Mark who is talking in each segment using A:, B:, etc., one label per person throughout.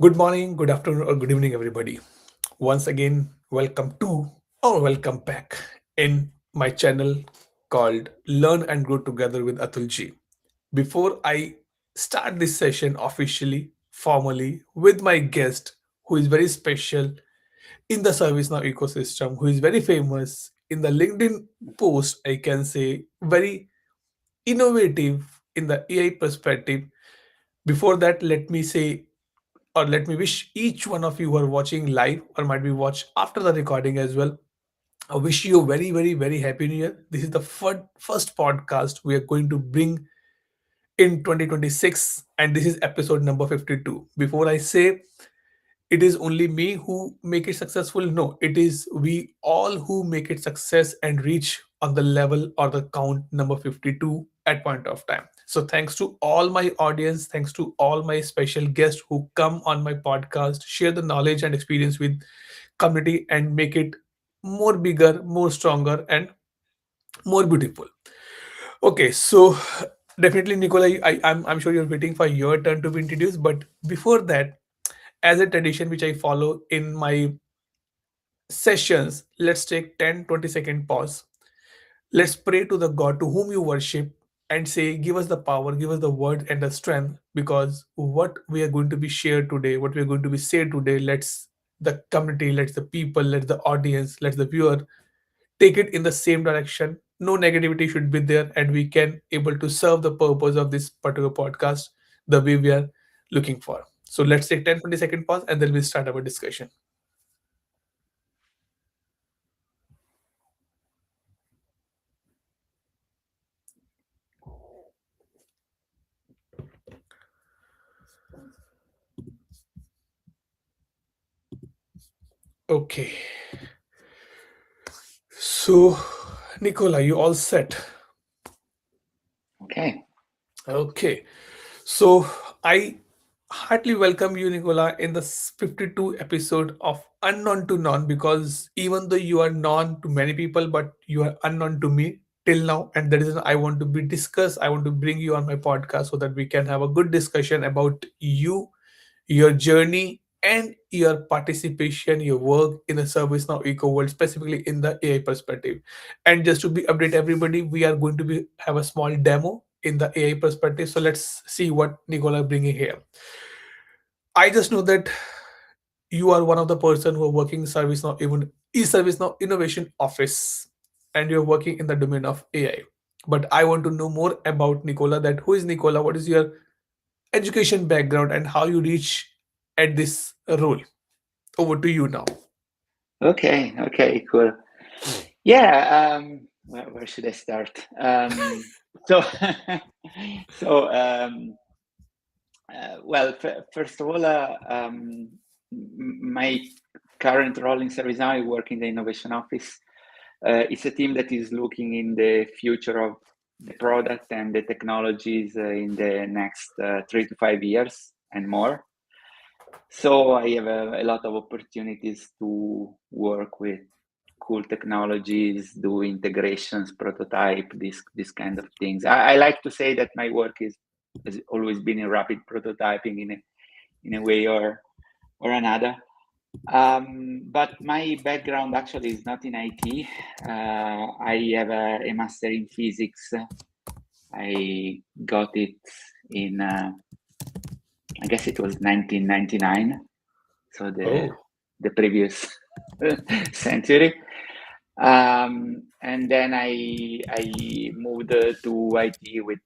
A: Good morning, good afternoon, or good evening, everybody. Once again, welcome to or welcome back in my channel called Learn and Grow Together with Atulji. Before I start this session officially, formally, with my guest, who is very special in the ServiceNow ecosystem, who is very famous in the LinkedIn post, I can say, very innovative in the AI perspective. Before that, let me say or let me wish each one of you who are watching live or might be watch after the recording as well. I wish you a very, very, very happy new year. This is the first podcast we are going to bring in 2026, and this is episode number 52. Before I say it is only me who make it successful, no, it is we all who make it success and reach on the level or the count number 52 at point of time. So thanks to all my audience, thanks to all my special guests who come on my podcast, share the knowledge and experience with community and make it more bigger, more stronger, and more beautiful. Okay, so definitely, Nicola, I'm sure you're waiting for your turn to be introduced. But before that, as a tradition which I follow in my sessions, let's take 10-20 second pause. Let's pray to the God to whom you worship and say, give us the power, give us the word and the strength, because what we are going to be shared today, what we are going to be said today, let's the community, let's the people, let the audience, let the viewer take it in the same direction. No negativity should be there, and we can able to serve the purpose of this particular podcast the way we are looking for. So let's take 10-20 second pause and then we'll start our discussion. Okay. So, Nicola, you all set?
B: Okay.
A: Okay. So, I heartily welcome you, Nicola, in the 52 episode of Unknown to Known, because even though you are known to many people, but you are unknown to me till now. And that is why I want to be discussed. I want to bring you on my podcast so that we can have a good discussion about you, your journey, and your participation, your work in the ServiceNow eco world, specifically in the AI perspective. And just to be update everybody, we are going to be have a small demo in the AI perspective. So let's see what Nicola bringing here. I just know that you are one of the person who are working ServiceNow, even ServiceNow Innovation Office, and you're working in the domain of AI. But I want to know more about Nicola. That who is Nicola? What is your education background and how you reach at this role? Over to you now.
B: Okay. Okay. Cool. Yeah. Where should I start? So, so well, first of all, my current role in ServiceNow, I work in the innovation office. It's a team that is looking in the future of the product and the technologies in the next 3 to 5 years and more. So I have a lot of opportunities to work with cool technologies, do integrations, prototype, this kind of things. I like to say that my work has always been in rapid prototyping in a way or another. But my background actually is not in IT. I have a master in physics. I got it in I guess it was 1999, so
A: Oh,
B: the previous century. And then I moved to IT with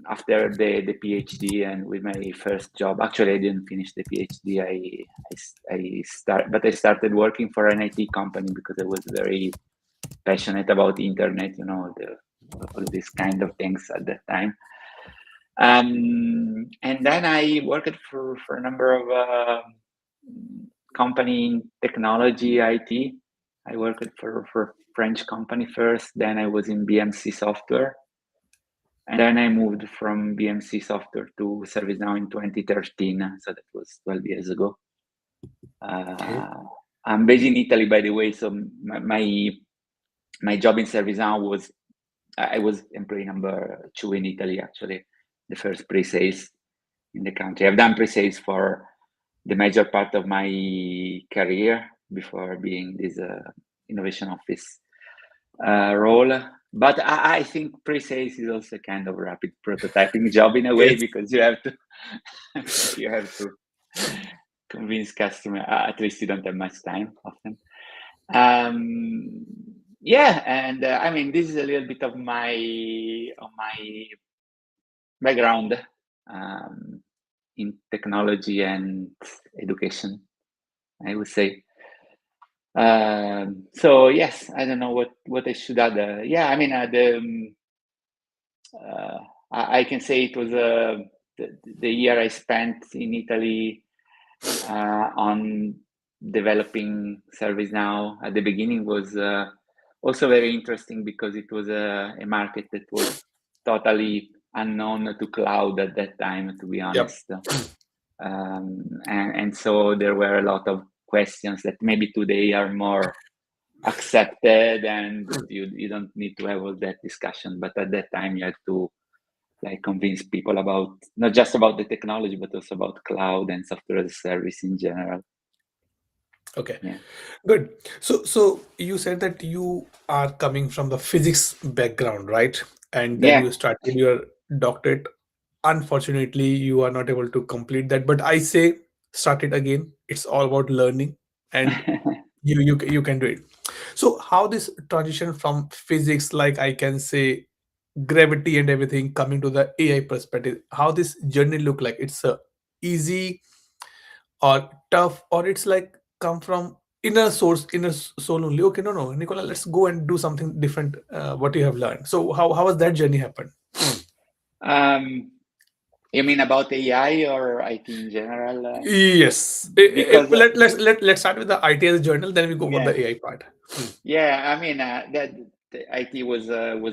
B: after the PhD and with my first job. Actually, I didn't finish the PhD. I started working for an IT company because I was very passionate about internet, all these kind of things at that time. And then I worked for a number of company in technology, IT. I worked for French company first, then I was in BMC Software, and then I moved from BMC Software to ServiceNow in 2013. So that was 12 years ago.
A: okay.
B: Uh, I'm based in Italy, by the way. So my job in ServiceNow was I was employee number 2 in Italy, actually, the first pre-sales in the country. I've done pre-sales for the major part of my career before being this innovation office role. But I think pre-sales is also kind of rapid prototyping job in a way,
A: Yes.
B: because you have to you have to convince customer. At least you don't have much time often. Um, yeah, and I mean, this is a little bit of my background um, in technology and education, I would say. So yes, I don't know what I should add. Yeah, I mean, uh, I can say it was the year I spent in Italy on developing ServiceNow at the beginning was also very interesting, because it was a market that was totally unknown to cloud at that time, to be
A: Yep.
B: honest. And so there were a lot of questions that maybe today are more accepted, and you don't need to have all that discussion. But at that time, you had to like convince people about not just about the technology, but also about cloud and software as a service in general.
A: Okay.
B: Yeah.
A: Good. So you said that you are coming from the physics background, right? And then
B: Yeah.
A: you started your doctorate. Unfortunately, you are not able to complete that. But I say start it again. It's all about learning, and you can do it. So how this transition from physics, like I can say gravity and everything, coming to the AI perspective, how this journey look like? It's easy or tough, or it's like come from inner source, soul only? Okay, no, no, Nicola, let's go and do something different, what you have learned. So how has that journey happened?
B: um, you mean about AI or IT in general?
A: Yes.
B: Because
A: Let's start with the ITS journal, then we go for
B: yeah,
A: the AI part.
B: yeah. I mean that the IT was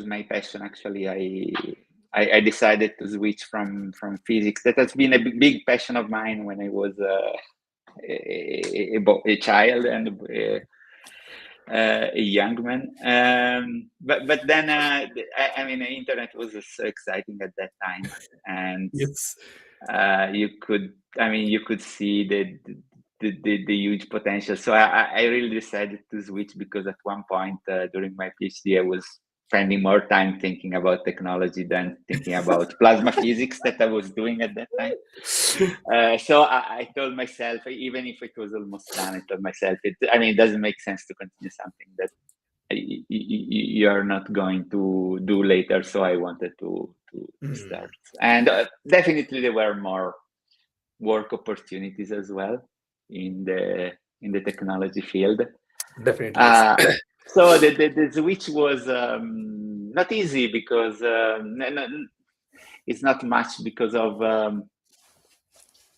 B: my passion. Actually, I decided to switch from physics. That has been a big passion of mine when I was a child and a young man. But then I mean, the internet was so exciting at that time, and
A: Yes.
B: you could, I mean, you could see the huge potential. So I really decided to switch, because at one point during my PhD I was spending more time thinking about technology than thinking about plasma physics that I was doing at that time. So I told myself, even if it was almost done, I told myself, I mean, it doesn't make sense to continue something that you're not going to do later. So I wanted to
A: Mm,
B: start, and definitely there were more work opportunities as well in the technology field.
A: definitely, yes.
B: Uh, so the switch was not easy, because it's not much because of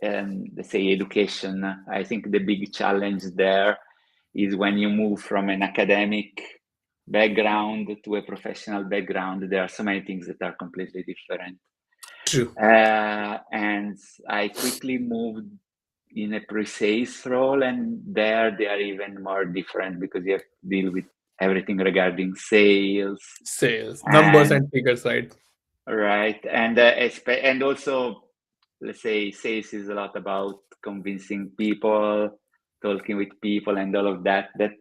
B: let's say education. I think the big challenge there is when you move from an academic background to a professional background. There are so many things that are completely different.
A: True.
B: And I quickly moved in a pre-sales role, and there they are even more different, because you have to deal with everything regarding sales
A: Sales numbers
B: and
A: and figures, right?
B: right, and also, let's say, sales is a lot about convincing people, talking with people, and all of that. That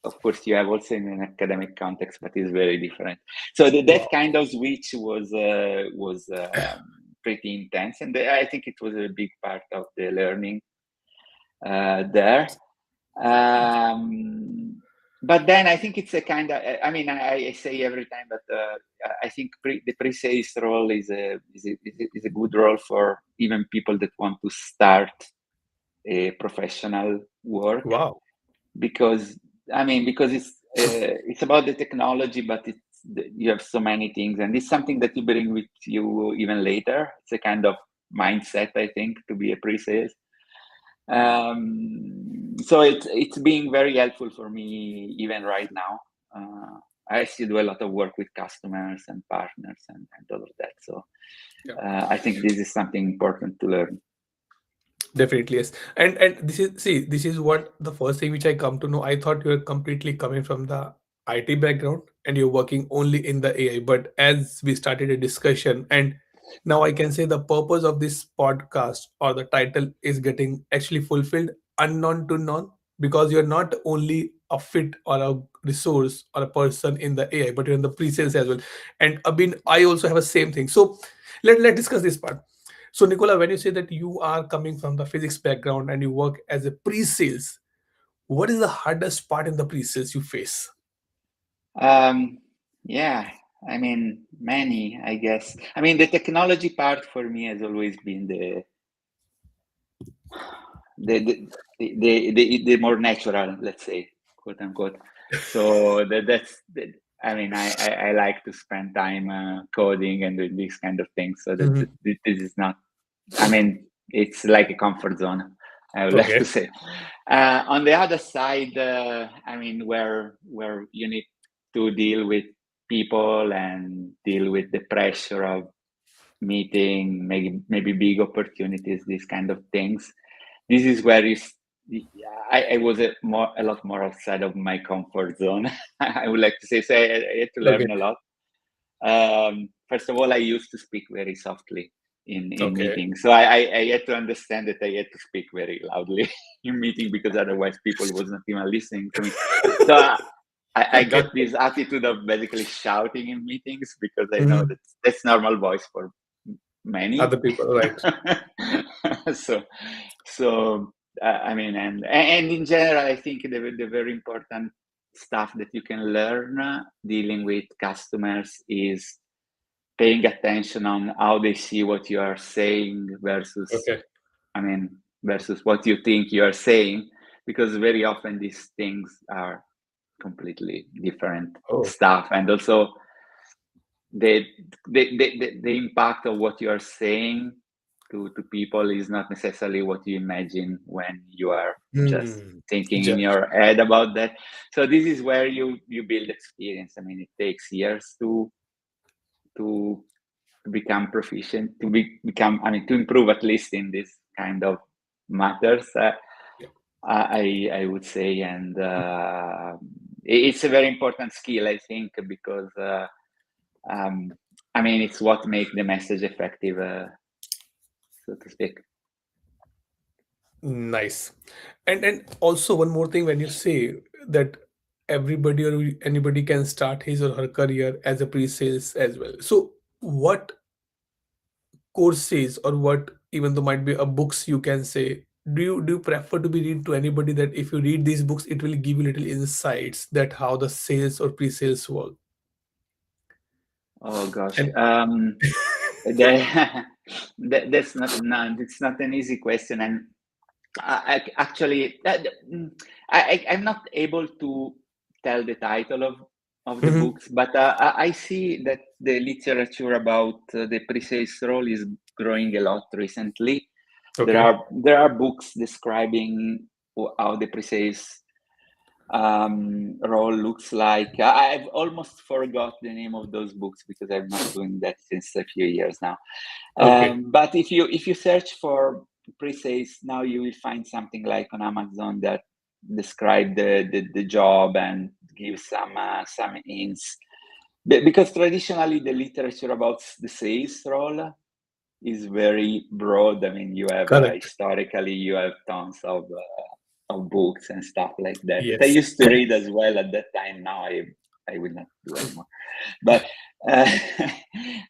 B: of course you have also in an academic context, but is very different. So that
A: Wow.
B: kind of switch was pretty intense, and I think it was a big part of the learning there. Um, but then I think it's a kind of, I mean, I say every time, but I think the pre-sales role is a good role for even people that want to start a professional work,
A: Wow.
B: because I mean, because it's about the technology, but you have so many things, and it's something that you bring with you even later. It's a kind of mindset, I think, to be a pre-sales. So it's being very helpful for me even right now. I still do a lot of work with customers and partners and all of that. So
A: Yeah.
B: I think this is something important to learn.
A: Definitely, yes. And this is, see, this is what the first thing which I come to know. I thought you were completely coming from the IT background and you're working only in the AI. But as we started a discussion, and Now I can say the purpose of this podcast or the title is getting actually fulfilled, unknown to none, because you're not only a fit or a resource or a person in the AI, but you're in the pre-sales as well. And Abin, I also have a same thing. So let's discuss this part. So Nicola, when you say that you are coming from the physics background and you work as a pre-sales, what is the hardest part in the pre-sales you face?
B: Um, yeah, I mean, many, I guess. I mean, the technology part for me has always been the the the more natural, let's say, quote unquote. So I mean, I like to spend time coding and doing these kind of things. So
A: Mhm.
B: this is not. I mean, it's like a comfort zone. I would like to
A: Okay.
B: say. On the other side, I mean, where you need to deal with people and deal with the pressure of meeting, maybe big opportunities, these kind of things. This is where I was a lot more outside of my comfort zone. I would like to say, so I had to
A: Okay.
B: learn a lot. First of all, I used to speak very softly in
A: Okay.
B: meetings, so I had to understand that I had to speak very loudly in meeting because otherwise people was not even listening to me. So I
A: Okay.
B: got this attitude of basically shouting in meetings because I know
A: Mhm.
B: that's normal voice for many.
A: Other people, right?
B: so so I mean, and in general, I think the very important stuff that you can learn dealing with customers is paying attention on how they see what you are saying versus,
A: Okay.
B: I mean, versus what you think you are saying, because very often these things are completely different
A: Oh.
B: stuff. And also the the impact of what you are saying to people is not necessarily what you imagine when you are just
A: Hmm.
B: thinking in
A: Just.
B: your head about that. So this is where you build experience. I mean, it takes years to become proficient, become, I mean, to improve at least in this kind of matters.
A: Yeah.
B: I would say, and it's a very important skill, I think, because um, I mean, it's what makes the message effective, so to speak.
A: Nice. And also one more thing, when you say that everybody or anybody can start his or her career as a pre-sales as well. So what courses or what, even though might be a books, you can say, do you prefer to be read to anybody that if you read these books it will give you little insights that how the sales or pre-sales work?
B: Oh gosh,
A: And
B: that, that's not, no, it's not an easy question, and actually, I'm not able to tell the title of the
A: Mhm.
B: books, but I see that the literature about the pre-sales role is growing a lot recently.
A: Okay.
B: There are books describing how the pre-sales role looks like. I've almost forgot the name of those books because I'm not doing that since a few years now.
A: Okay.
B: But if you search for pre-sales now, you will find something like on Amazon that describe the job and give some hints. Because traditionally the literature about the sales role is very broad. I mean, you have
A: Correct.
B: historically you have tons of books and stuff like that that I
A: Yes.
B: used to read as well at that time. Now I will not do anymore. But uh,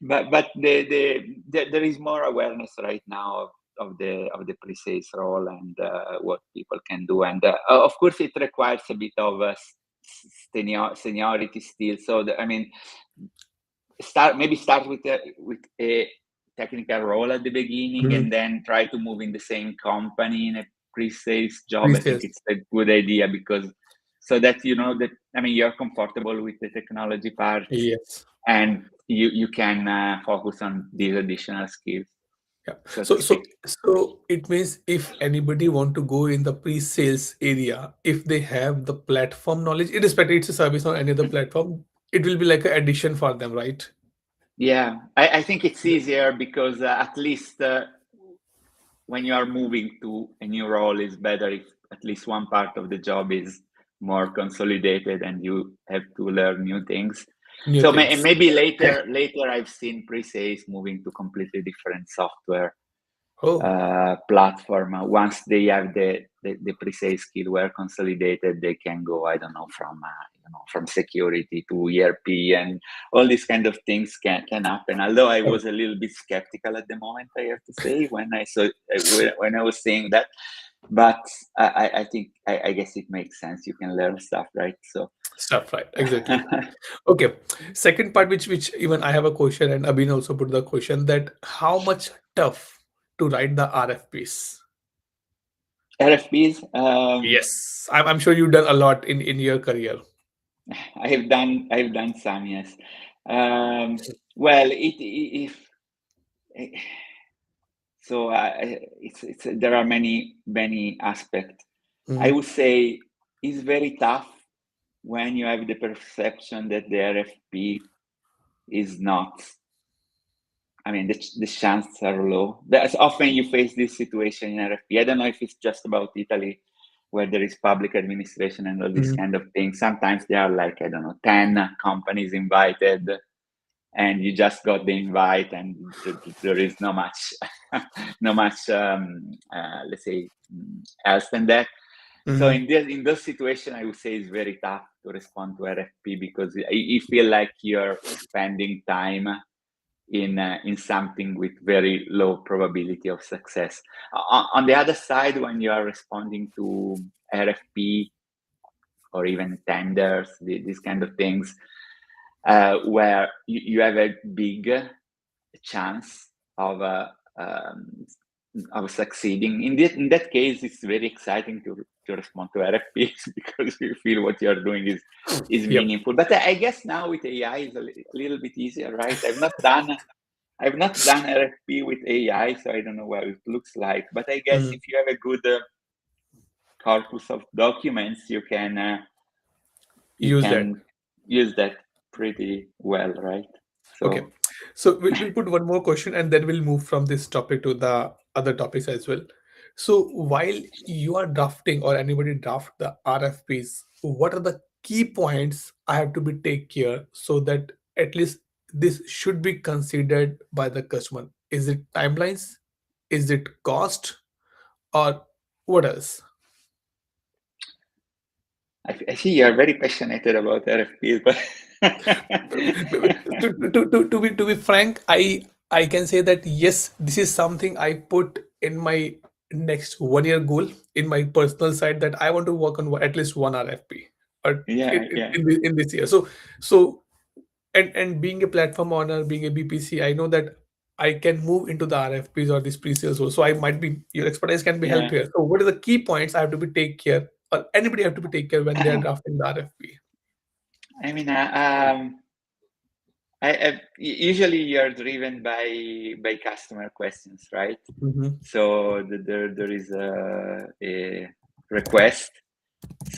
B: but there is more awareness right now of the pre-sales role and what people can do, and of course it requires a bit of seniority still. So I mean, start with a technical role at the beginning
A: Mhm.
B: and then try to move in the same company in a pre-sales job. I think
A: Pre-sales.
B: it's a good idea because so that you know that, I mean, you're comfortable with the technology part
A: Yes.
B: and you can focus on these additional skills,
A: Yeah.
B: so to
A: So
B: speak.
A: so it means if anybody want to go in the pre-sales area, if they have the platform knowledge, irrespective it's a service or any other platform, it will be like an addition for them, right?
B: Yeah, I think it's easier because at least when you are moving to a new role, it's better if at least one part of the job is more consolidated and you have to learn new things.
A: New
B: So
A: things.
B: maybe later I've seen pre-sales moving to completely different software
A: Oh,
B: platform. Once they have the pre-sales skill well consolidated, they can go, I don't know, from security to ERP, and all these kind of things can happen. Although I
A: oh,
B: was a little bit skeptical at the moment, I have to say, when I saw when I was saying that. But I think I guess it makes sense. You can learn stuff, right? So
A: stuff, right? Exactly. Okay. Second part, which even I have a question, and Abhin also put the question that how much tough to write the RFPs?
B: RFPs.
A: Yes, I'm sure you've done a lot in your career.
B: I've done some, yes. Well, if so, it's there are many aspects. I
A: Mm,
B: would say it's very tough when you have the perception that the RFP is not. I mean, the chances are low. That's often you face this situation in RFP. I don't know if it's just about Italy, where there is public administration and all these
A: mm,
B: kind of things. Sometimes there are like, I don't know, 10 companies invited, and you just got the invite, and there is no much, no much, let's say, else than that. So
A: mm.
B: in those situations, I would say it's very tough to respond to RFP, because you feel like you're spending time in something with very low probability of success. On the other side, when you are responding to RFP or even tenders, these kind of things, where you have a big chance of succeeding. In that case, it's very exciting to respond to RFPs because you feel what you're doing is
A: Yep.
B: meaningful. But I guess now with AI is a little bit easier, right? I've not done RFP with AI, so I don't know what it looks like. But I guess
A: Mm.
B: if you have a good corpus of documents, you
A: Use that.
B: can use that pretty well, right?
A: Okay.
B: So
A: So we'll put one more question and then we'll move from this topic to the other topics as well. So while you are drafting or anybody draft the RFPs, what are the key points I have to be take care so that at least this should be considered by the customer? Is it timelines? Is it cost? Or what else?
B: I see you're very passionate about RFPs, but
A: To be frank, I can say that yes, this is something I put in my next 1 year goal in my personal side that I want to work on at least one RFP or
B: yeah, yeah.
A: in this year. So and being a platform owner, being a BPC, I know that I can move into the RFPs or this pre-sales role. So I might be your expertise can be help
B: Yeah.
A: here. So what are the key points I have to be take care or anybody have to be take care when they are drafting the RFP?
B: I mean, usually you're driven by customer questions, right?
A: Mm-hmm.
B: So there is a request.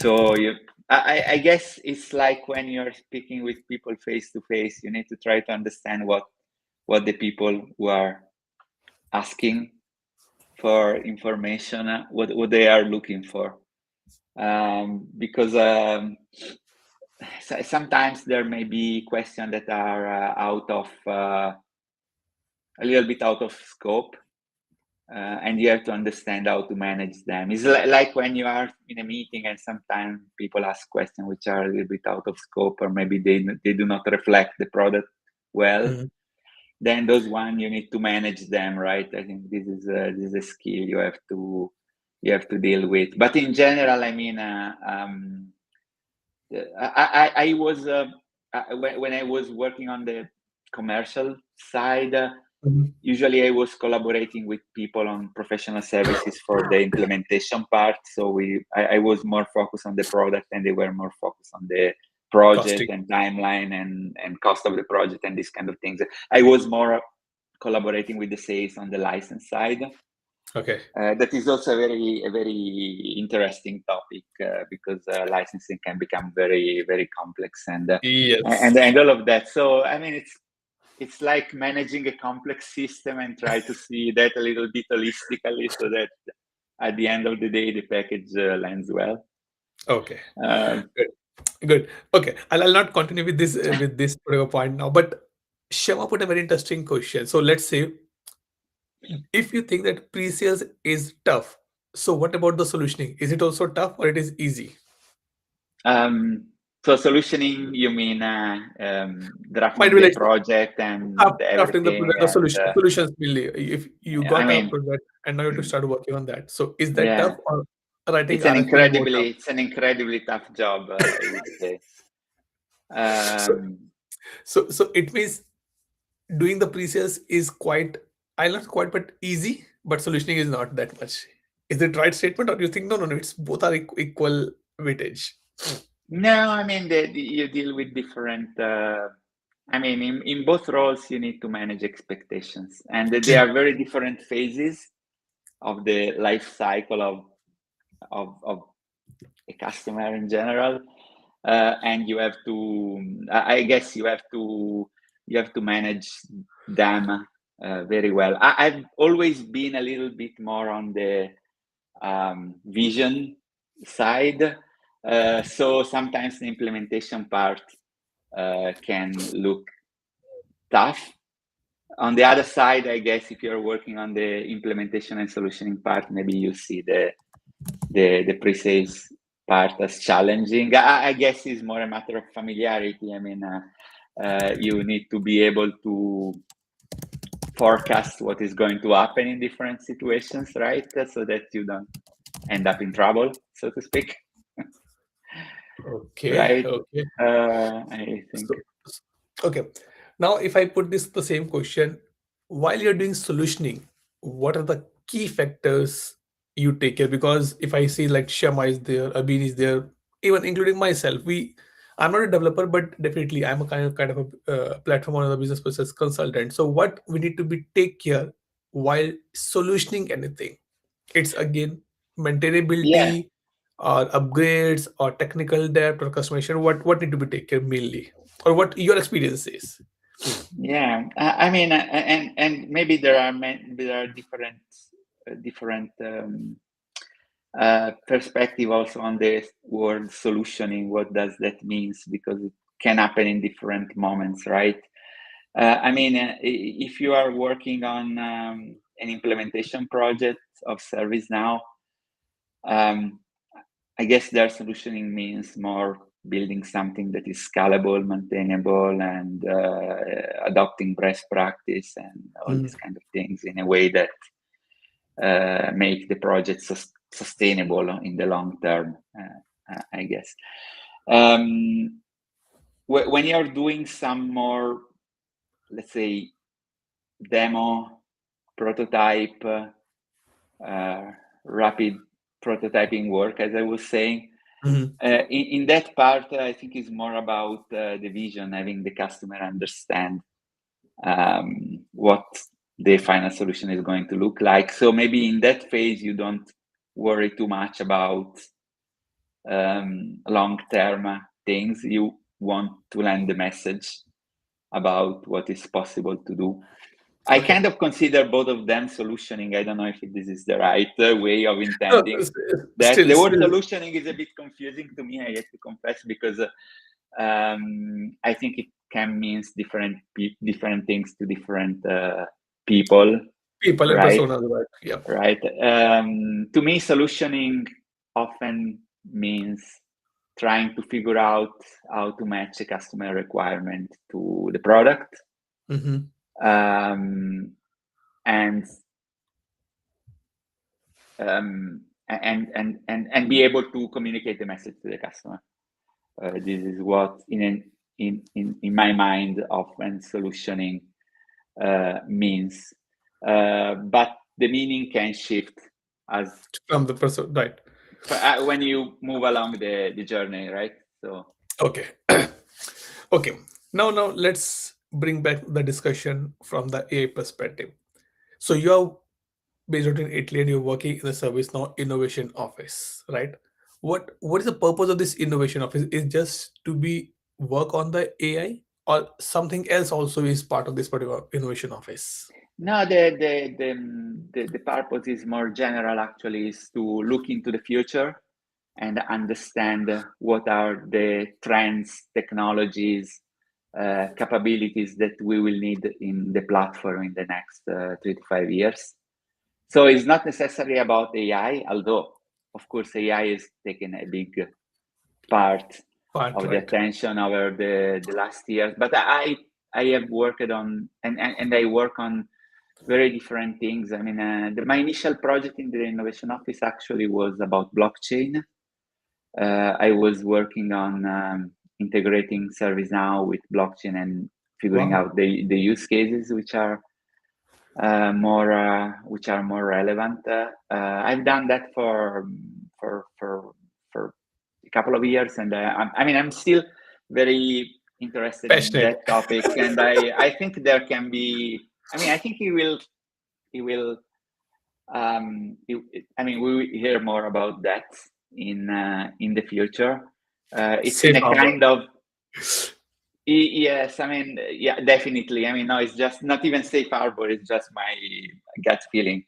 B: So I guess it's like when you're speaking with people face to face, you need to try to understand what the people who are asking for information, what they are looking for. Because sometimes there may be questions that are out of a little bit out of scope, and you have to understand how to manage them. It's like when you are in a meeting and sometimes people ask questions which are a little bit out of scope, or maybe they do not reflect the product well.
A: Mm-hmm.
B: Then those one you need to manage them, right? I think this is a skill you have to deal with. But in general, I mean, I was when I was working on the commercial side.
A: Mm-hmm.
B: Usually, I was collaborating with people on professional services for the implementation part. So I was more focused on the product, and they were more focused on the project
A: Costing.
B: and timeline and cost of the project and these kind of things. I was more collaborating with the sales on the license side.
A: Okay.
B: That is also a very interesting topic, because licensing can become very complex,
A: Yes.
B: and all of that. So I mean, it's like managing a complex system and try to see that a little bit holistically, so that at the end of the day the package lands well.
A: Okay.
B: Um,
A: Good. Good. Okay, I'll not continue with this particular point now. But Shema put a very interesting question. So let's say if you think that pre-sales is tough, so what about the solutioning? Is it also tough or it is easy?
B: So solutioning, you mean
A: Might
B: drafting
A: be
B: the
A: like
B: project and
A: crafting the
B: everything,
A: product, the
B: and
A: solutions mainly. If you
B: I
A: got a
B: mean,
A: project and now you have to start working on that, so is that
B: yeah,
A: tough or writing RFP is more tough?
B: it's an incredibly tough job, I would say.
A: So
B: Um,
A: so it means doing the pre-sales is quite, I'll not quite, but easy, but solutioning is not that much. Is it right statement, or you think no, it's both are equal weightage?
B: no, I mean, you deal with different. I mean, in both roles, you need to manage expectations, and they
A: Mm.
B: are very different phases of the life cycle of a customer in general, and you have to. I guess you have to manage them very well. I've always been a little bit more on the vision side. So sometimes the implementation part can look tough. On the other side, I guess if you're working on the implementation and solutioning part, maybe you see the pre-sales part as challenging. I guess it's more a matter of familiarity. I mean, you need to be able to forecast what is going to happen in different situations, right? So that you don't end up in trouble, so to speak.
A: Okay,
B: Right?
A: okay.
B: I think.
A: So, okay. Now, if I put this the same question, while you're doing solutioning, what are the key factors you take care? Because if I see like Shama is there, Abin is there, even including myself, I'm not a developer, but definitely I'm a kind of a platform or a business process consultant. So what we need to be take care while solutioning anything? It's again
B: Yeah,
A: maintainability or upgrades or technical debt or customization. What need to be taken mainly, or what your experience is?
B: yeah. I mean, and maybe there are different perspective also on the word solutioning. What does that means? Because it can happen in different moments, right? I mean, if you are working on an implementation project of ServiceNow, um, I guess their solutioning means more building something that is scalable, maintainable, and adopting best practice and all
A: Mm.
B: these kind of things in a way that make the project sustainable in the long term, I guess. Um, when you're doing some more, let's say, demo, prototype, rapid prototyping work, as I was saying,
A: Mhm.
B: in that part, I think is more about the vision, having the customer understand what the final solution is going to look like. So maybe in that phase, you don't worry too much about long-term things. You want to land the message about what is possible to do. I
A: Okay.
B: kind of consider both of them solutioning. I don't know if this is the right way of
A: No,
B: intending that.
A: still,
B: The word
A: still,
B: solutioning is a bit confusing to me, I have to confess, because I think it can mean different things to different people,
A: people and
B: right?
A: personas, right? Yeah.
B: Right. To me, solutioning often means trying to figure out how to match a customer requirement to the product,
A: Hmm.
B: um, and and be able to communicate the message to the customer. This is what in my mind often solutioning means, but the meaning can shift as
A: From the person, right?
B: when you move along the journey, right? So
A: Okay. Okay. Now let's bring back the discussion from the AI perspective. So you are based out in Italy and you're working in the ServiceNow Innovation Office, right? What is the purpose of this innovation office? Is just to be work on the AI, or something else also is part of this particular innovation office?
B: no, the purpose is more general. Actually, is to look into the future and understand what are the trends, technologies, capabilities that we will need in the platform in the next 3 to 5 years. So it's not necessarily about AI, although of course AI is taking a big part
A: Part,
B: of the
A: right?
B: attention over the last years. But I have worked on and I work on very different things. I mean, my initial project in the innovation office actually was about blockchain. I was working on integrating ServiceNow with blockchain and figuring
A: Wow.
B: out the use cases which are more relevant. I've done that for for for a couple of years, and I mean I'm still very interested in
A: Passionate.
B: that topic, and I think there can be. I mean, I think he will. I mean, we will hear more about that in the future. It's in
A: Safe
B: a
A: harbor.
B: kind of yes. I mean, yeah, definitely. I mean, no, it's just not even safe harbor. It's just my gut feeling.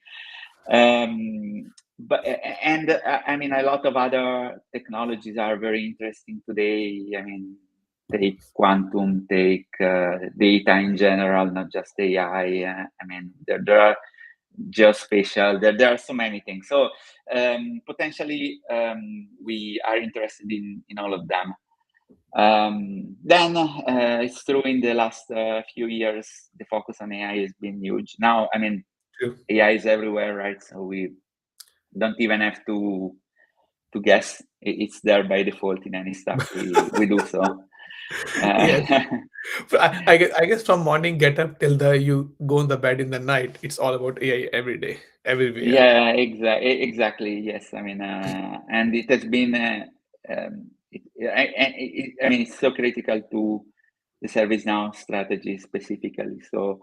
B: But and I mean, a lot of other technologies are very interesting today. I mean, take quantum, take data in general, not just AI. I mean, there are geospatial. There are so many things. So potentially, we are interested in all of them. Then it's true in the last few years, the focus on AI has been huge. Now, I mean,
A: True.
B: AI is everywhere, right? So we don't even have to guess. It's there by default in any stuff we do. So
A: Yes.
B: uh,
A: I guess from morning get up till the you go in the bed in the night, it's all about AI every day, everywhere.
B: yeah, exactly. Yes, I mean, and it has been. I mean, it's so critical to the ServiceNow strategy specifically. So,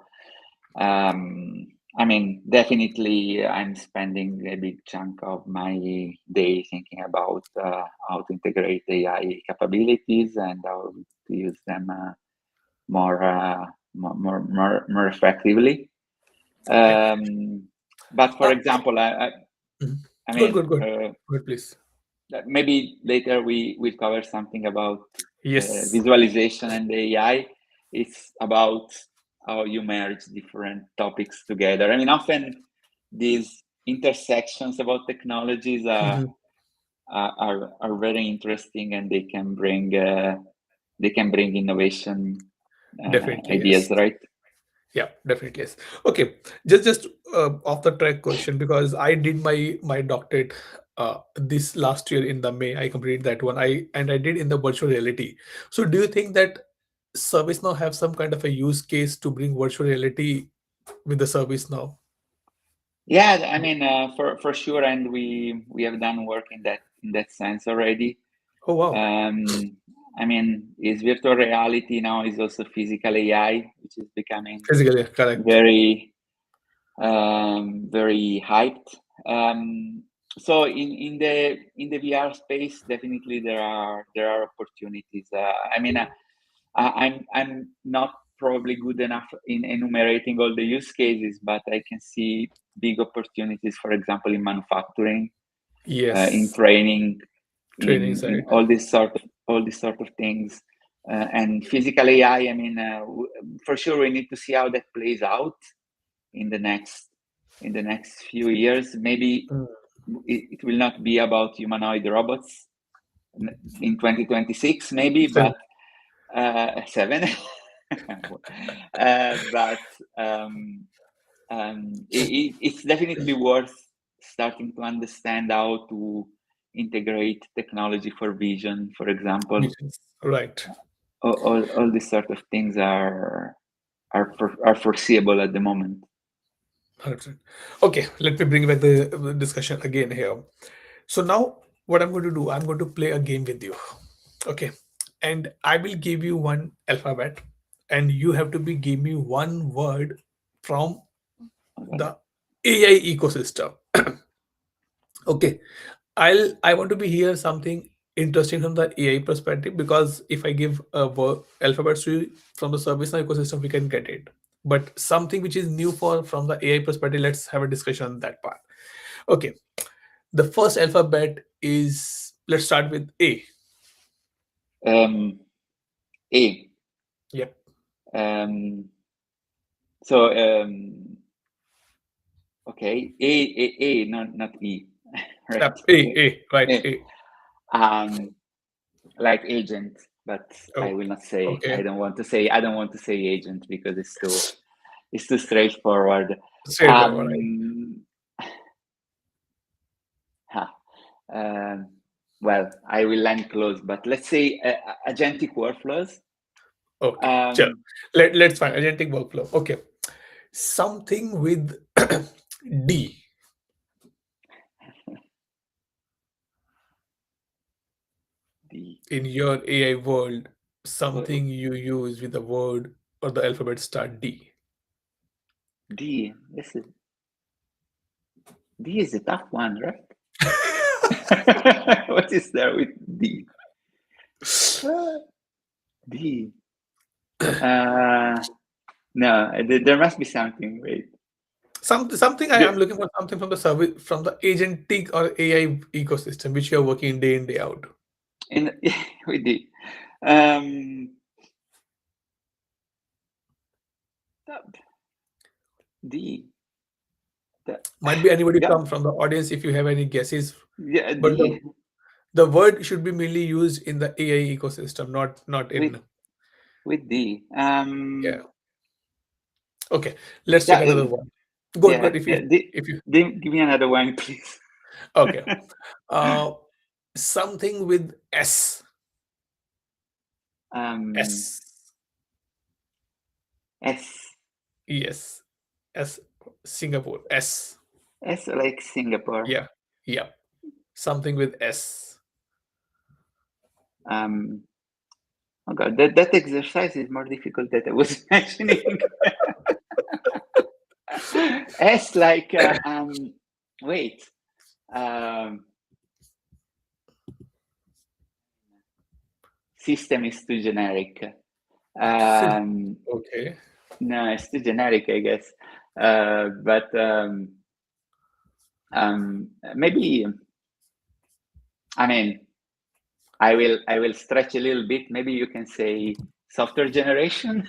B: I mean, definitely, I'm spending a big chunk of my day thinking about how to integrate AI capabilities and how to use them more, more effectively.
A: Right.
B: Um, but for
A: So,
B: example,
A: mhm.
B: I
A: Good,
B: mean,
A: good, good. Good, please.
B: maybe later we will cover something about
A: Yes.
B: visualization and AI. It's about how you merge different topics together. I mean, often these intersections about technologies
A: Mhm.
B: are very interesting, and they can bring innovation
A: Definitely,
B: ideas,
A: yes.
B: right?
A: Yeah, definitely, yes. Okay, just off the track question, because I did my doctorate this last year in the May. I completed that one. I did in the virtual reality. So, do you think that ServiceNow have some kind of a use case to bring virtual reality with the ServiceNow?
B: Yeah, I mean, for sure, and we have done work in that sense already.
A: Oh wow,
B: Um, I mean, is virtual reality now is also physical AI, which is becoming
A: physically correct.
B: very very hyped. So in the VR space, definitely there are opportunities. I mean, I'm not probably good enough in enumerating all the use cases, but I can see big opportunities, for example, in manufacturing, in
A: Yes,
B: training,
A: training
B: in
A: side.
B: all these sort of things, and physical AI. I mean, for sure, we need to see how that plays out in the next few years. Maybe
A: Mm.
B: it will not be about humanoid robots in 2026, maybe,
A: Seven.
B: but seven. But it's definitely worth starting to understand how to integrate technology for vision, for example.
A: Visions. Right.
B: All these sort of things are foreseeable at the moment.
A: 100%. Okay, let me bring back the discussion again here. So now what I'm going to do, I'm going to play a game with you. Okay. And I will give you one alphabet and you have to be give me one word from
B: Okay.
A: the AI ecosystem. Okay. I want to be here something interesting from the AI perspective, because if I give a alphabets to you from the service ecosystem, we can get it. But something which is new for from the AI perspective, let's have a discussion on that part. Okay. The first alphabet is Let's start with A.
B: A.
A: Yep.
B: So okay, A, not E, right?
A: Yep. A. Right.
B: A.
A: A.
B: Like agent, but I
A: Oh.
B: will not say.
A: Okay.
B: I don't want to say. I don't want to say agent because it's too straightforward.
A: Straightforward. Right.
B: Huh. Well, I will land close, but let's say agentic workflows.
A: Okay. Sure. Let's find agentic workflow. Okay. Something with D
B: D.
A: in your AI world.
B: Oh,
A: Something you use with the word or the alphabet start D.
B: D. D is a tough one, right? What is there with D? D. No, there must be something. Wait.
A: Something I'm
B: The,
A: looking for something from the service from the agentic or AI ecosystem which you're working day in day out.
B: in with D. Um, D. The,
A: Might be anybody
B: yeah,
A: from the audience if you have any guesses,
B: yeah,
A: but
B: D
A: the word should be mainly used in the AI ecosystem, not
B: with
A: in.
B: D.
A: Yeah. Okay, let's take
B: Yeah,
A: another one. Good.
B: yeah,
A: If
B: yeah.
A: you
B: Give me another one, please.
A: okay, uh, something with S.
B: um,
A: S.
B: S
A: Yes. S. Singapore. S.
B: S like Singapore.
A: Yeah. Yeah. Something with S.
B: Um, oh God, that exercise is more difficult than I was imagining. S like wait. Um, System is too generic.
A: Sid-
B: Um,
A: Okay.
B: no, it's too generic, I guess. But maybe I mean I will stretch a little bit. Maybe you can say software generation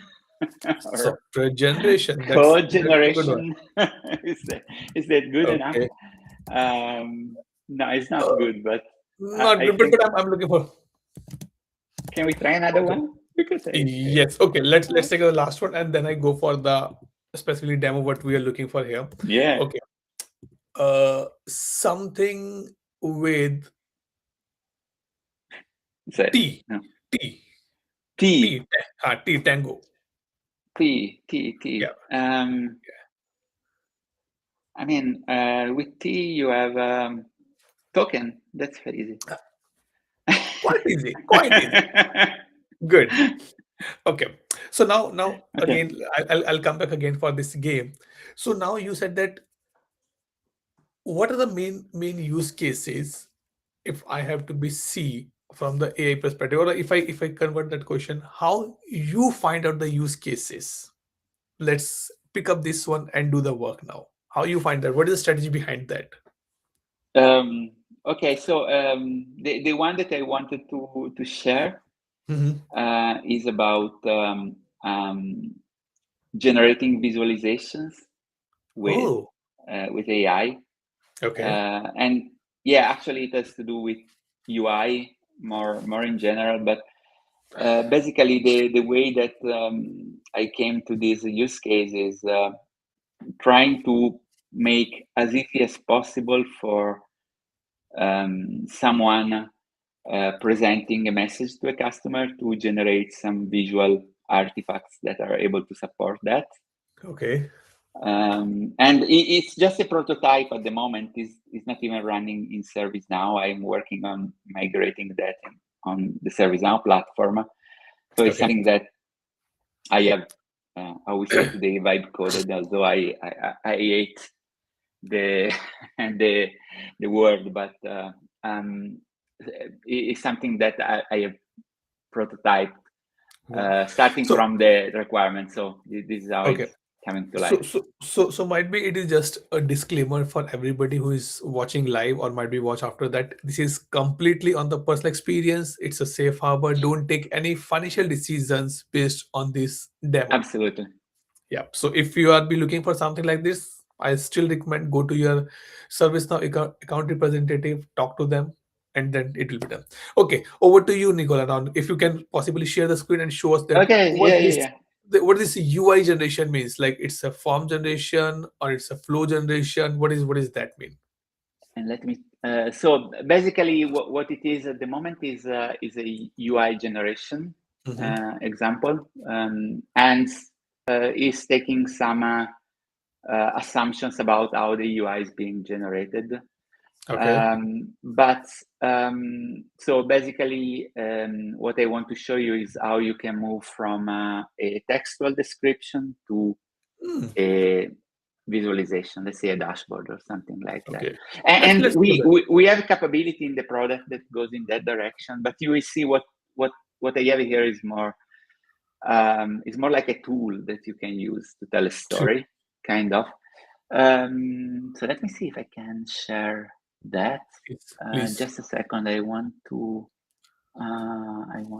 B: or
A: Software generation.
B: code
A: That's a good one.
B: generation. is that is that good enough?
A: Okay.
B: No, it's not
A: Uh,
B: good, but
A: Not
B: I
A: good, but
B: think
A: I'm looking for.
B: can we try another
A: Okay.
B: one? Because
A: Yes. Okay. Let's take the last one, and then I go for the specifically demo what we are looking for here.
B: yeah,
A: Okay. Something with
B: that
A: T.
B: no.
A: T.
B: T
A: T. T. Tango.
B: T.
A: Yeah.
B: I mean, with T you have token. That's very easy.
A: Quite easy. Quite easy. Good. Okay. So now
B: Okay.
A: again, I'll come back again for this game. So now you said that what are the main use cases if I have to be C from the AI perspective, or if I convert that question, how you find out the use cases? Let's pick up this one and do the work now. How you find that? What is the strategy behind that?
B: Okay. So the one that I wanted to share
A: Hmm.
B: is about um, generating visualizations with
A: Oh,
B: AI,
A: okay.
B: and yeah, actually it has to do with UI more in general, but basically the way that I came to this use case is trying to make as easy as possible for someone presenting a message to a customer to generate some visual artifacts that are able to support that.
A: Okay.
B: And it's just a prototype at the moment. It's not even running in ServiceNow. I'm working on migrating that on the ServiceNow platform. So it's
A: Okay.
B: something that I have, how we say today, vibe coded, although I hate the the word, but it's something that I have prototyped
A: Wow.
B: starting
A: So
B: from the requirement. So this is how
A: okay.
B: it's coming to
A: So,
B: life.
A: so might be it is just a disclaimer for everybody who is watching live or might be watch after that. This is completely on the personal experience. It's a safe harbor. Don't take any financial decisions based on this demo.
B: Absolutely.
A: Yeah. So if you are be looking for something like this, I still recommend go to your ServiceNow account representative, talk to them, and then it will be done. Okay, over to you, Nicola. Now, if you can possibly share the screen and show us that
B: Okay,
A: what
B: yeah, yeah,
A: this
B: yeah.
A: what this UI generation means. Like it's a form generation or it's a flow generation. What is that mean?
B: And let me. So basically, what it is at the moment is a UI generation
A: Hmm.
B: example, and is taking some assumptions about how the UI is being generated.
A: Okay.
B: But so basically, what I want to show you is how you can move from a textual description to
A: Hmm.
B: a visualization, let's say a dashboard or something like that.
A: Okay. Let's
B: And
A: let's do that.
B: we have capability in the product that goes in that direction, but you will see what I have here is more like a tool that you can use to tell a
A: Sure.
B: story, kind of. So let me see if I can share that.
A: Please.
B: Just a second. I want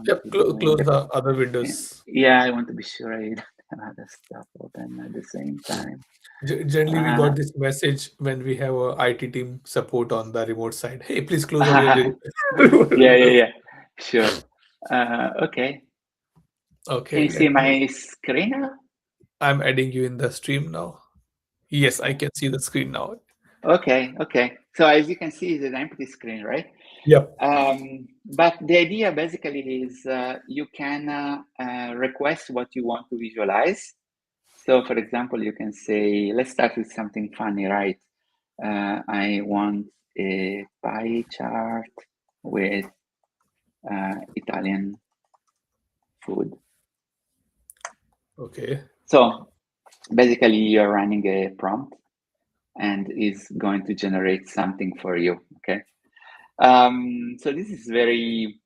A: Yep.
B: to do
A: Close the other windows.
B: yeah, I want to be sure I don't have other stuff open at the same time.
A: Generally, we
B: Uh,
A: got this message when we have a IT team support on the remote side. Hey, please close all your remote
B: yeah, yeah,
A: windows.
B: yeah. Sure. Okay. Can
A: Okay,
B: you see
A: let me.
B: my screen now?
A: I'm adding you in the stream now. Yes, I can see the screen now.
B: Okay, okay. So as you can see, it's an empty screen, right?
A: Yep.
B: But the idea basically is you can request what you want to visualize. So for example, you can say, let's start with something funny, right? I want a pie chart with Italian food.
A: Okay.
B: So basically, you're running a prompt and is going to generate something for you. Okay. So this is very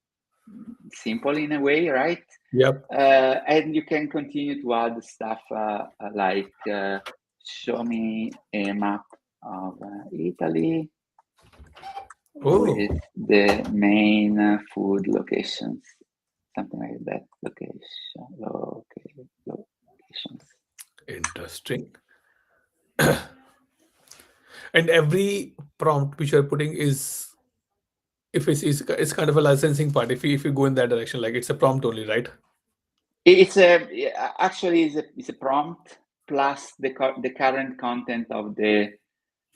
B: simple in a way, right?
A: Yep.
B: And you can continue to add stuff like show me a map of Italy with
A: Oh,
B: the main food locations, something like that. Locations.
A: interesting. And every prompt which you're putting is if it's kind of a licensing part. If you go in that direction, like it's a prompt only, right?
B: It's a actually it's a prompt plus the current content of the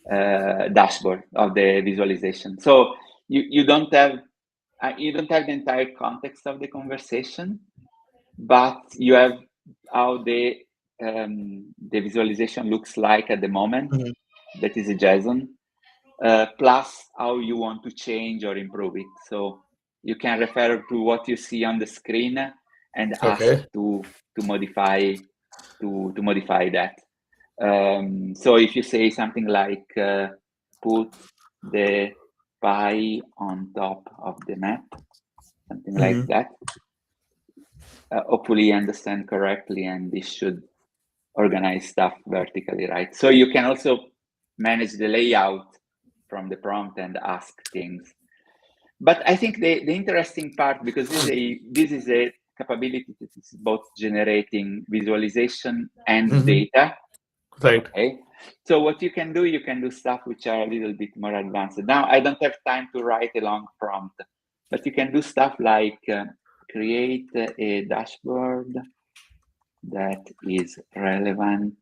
B: dashboard of the visualization. So you don't have the entire context of the conversation, but you have how the visualization looks like at the moment.
A: Mhm.
B: That is a JSON, plus how you want to change or improve it. So you can refer to what you see on the screen and ask
A: Okay.
B: to modify to modify that. So if you say something like put the pie on top of the map, something like
A: Hmm.
B: that, hopefully you understand correctly, and this should organize stuff vertically, right? So you can also manage the layout from the prompt and ask things. But I think the interesting part, because this is a capability that is both generating visualization and
A: Hmm.
B: data.
A: Right.
B: Okay, so what you can do stuff which are a little bit more advanced. Now I don't have time to write a long prompt, but you can do stuff like create a dashboard that is relevant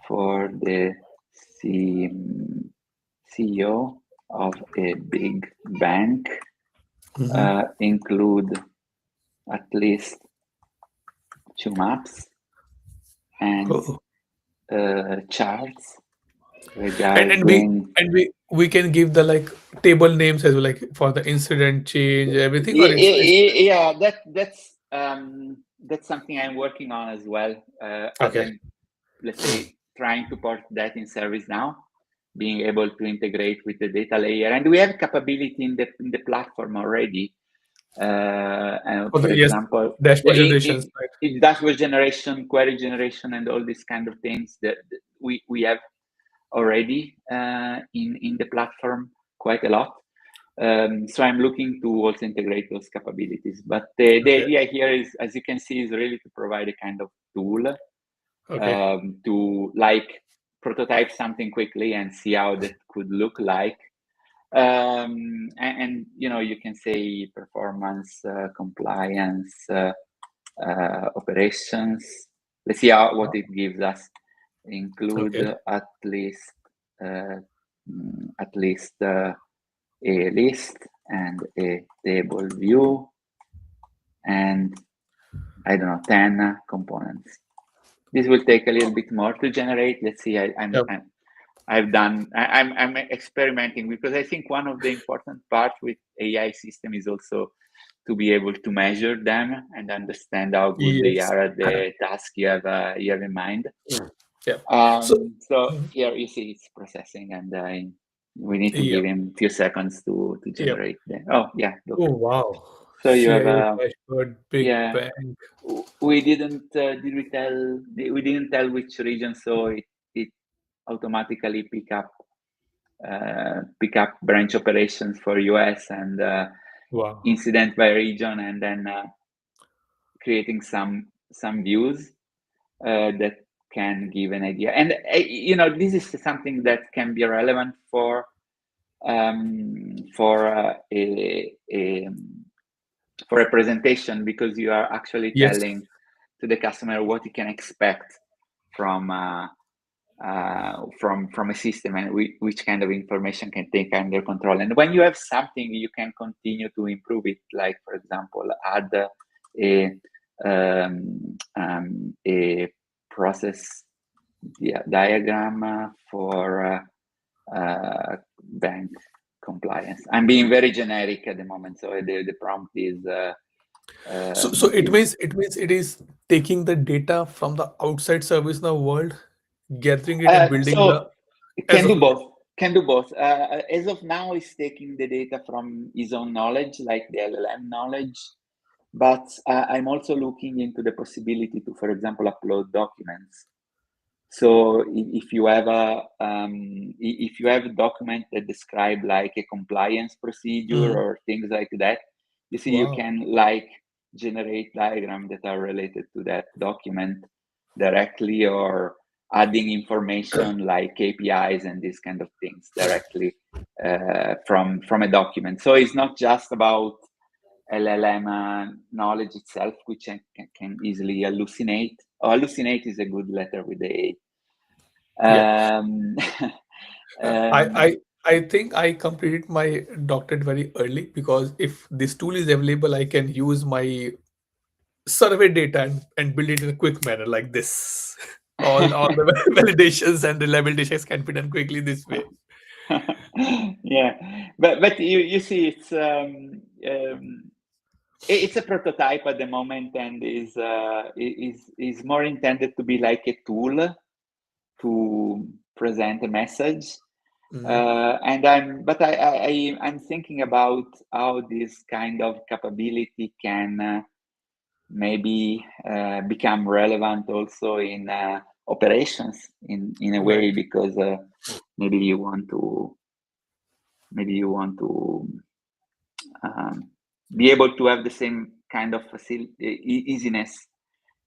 B: for the C- CEO of a big bank,
A: Hmm.
B: include at least two maps and
A: Oh.
B: charts
A: And we
B: regarding.
A: and we can give the like table names as well, like for the incident change, everything, or it's
B: Yeah, that's something I'm working on as well, as
A: okay.
B: I'm, let's say, trying to port that in ServiceNow, being able to integrate with the data layer. And we have capability in the platform already And
A: For
B: for
A: the, yes,
B: example,
A: dashboard generations, right?
B: it dashboard generation, query generation, and all these kind of things that we have already in the platform quite a lot. So I'm looking to also integrate those capabilities. But the
A: Okay.
B: idea here is, as you can see, is really to provide a kind of tool
A: Okay.
B: to like prototype something quickly and see how that could look like. And you know, you can say performance, compliance, operations. Let's see what it gives us. Include
A: Okay.
B: uh, at least a list and a table view, and I don't know, 10 components. This will take a little bit more to generate. Let's see.
A: Yeah.
B: I'm experimenting, because I think one of the important parts with AI system is also to be able to measure them and understand how good they
A: Yes.
B: are at the task you have in mind.
A: Yeah. So,
B: So
A: mhm.
B: here you see it's processing, and we need to
A: Yeah.
B: give him a few seconds to
A: Yeah.
B: generate the. Oh yeah, look.
A: Oh, wow.
B: So you have
A: CIO dashboard, big
B: yeah.
A: bang.
B: We didn't we didn't tell which region, so it automatically pick up branch operations for US and
A: Wow.
B: incident by region, and then creating some views that can give an idea. And you know, this is something that can be relevant for a for a presentation, because you are actually
A: Yes.
B: telling to the customer what you can expect from from a system, and which kind of information can take under control. And when you have something, you can continue to improve it. Like, for example, add a process diagram for bank compliance. I'm being very generic at the moment, so the prompt is
A: So it
B: is
A: means it is taking the data from the outside ServiceNow world, gathering it and building the
B: so
A: as
B: can
A: a
B: do
A: whole.
B: both. Can do both. As of now, he's taking the data from his own knowledge, like the LLM knowledge. But I'm also looking into the possibility to, for example, upload documents. So if you have if you have a document that describe like a compliance procedure
A: Mhm.
B: or things like that, you see, you
A: Wow.
B: can like generate diagrams that are related to that document directly, or adding information like KPIs and these kind of things directly from a document. So it's not just about LLM knowledge itself, which can easily hallucinate. Oh, hallucinate is a good letter with the A.
A: Yeah.
B: Um,
A: Uh, I
B: um,
A: I I think I completed my doctorate very early because if this tool is available, I can use my survey data and build it in a quick manner like this. All the validations and reliability checks can be done quickly this way.
B: yeah, but you see, it's a prototype at the moment, and is more intended to be like a tool to present a message.
A: Mhm.
B: And I'm thinking about how this kind of capability can maybe become relevant also in operations in a way,
A: Right.
B: because maybe you want to maybe you want to um, be able to have the same kind of easiness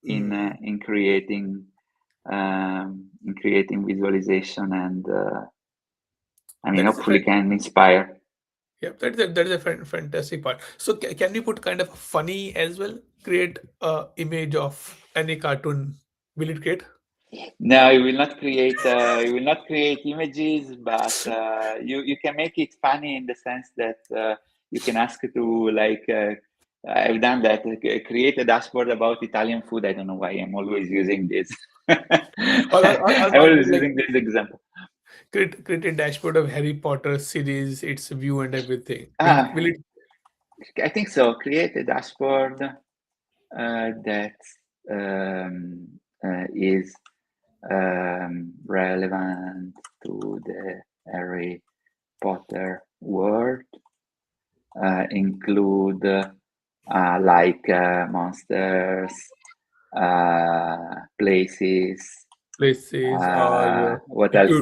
A: Mm.
B: in creating visualization, and I mean,
A: That is a
B: hopefully can inspire.
A: Yeah, that is a fantastic part. So can we put kind of funny as well? Create a image of any cartoon. Will it create?
B: No, you will not create images, but you can make it funny in the sense that you can ask to like I've done that, create a dashboard about Italian food. I don't know why I'm always using this. I'm
A: Or
B: always
A: like
B: using this example.
A: create a dashboard of Harry Potter series, its view and everything. Will
B: Ah,
A: it?
B: I think so. Create a dashboard that is relevant to the Harry Potter world. Include like monsters, places.
A: Places or
B: What else?